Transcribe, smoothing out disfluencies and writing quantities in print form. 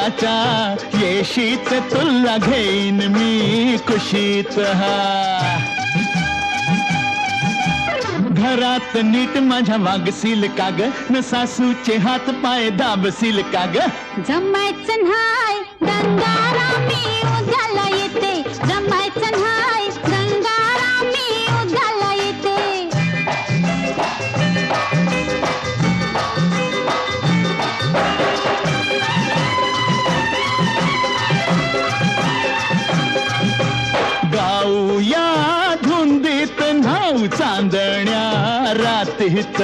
आनंदाच्या येशीत तुला घेईन मी कुशीत घरात नीट माझ्या वागशील का ग न सासूचे हात पाय दाबशील का ग जमायचं न्हाय दंगारा मी उद्याला येते जमायचं न्हाय दंगारा मी उद्याला येते गाऊया धुंदीत न्हाऊ चांदण्या रातीत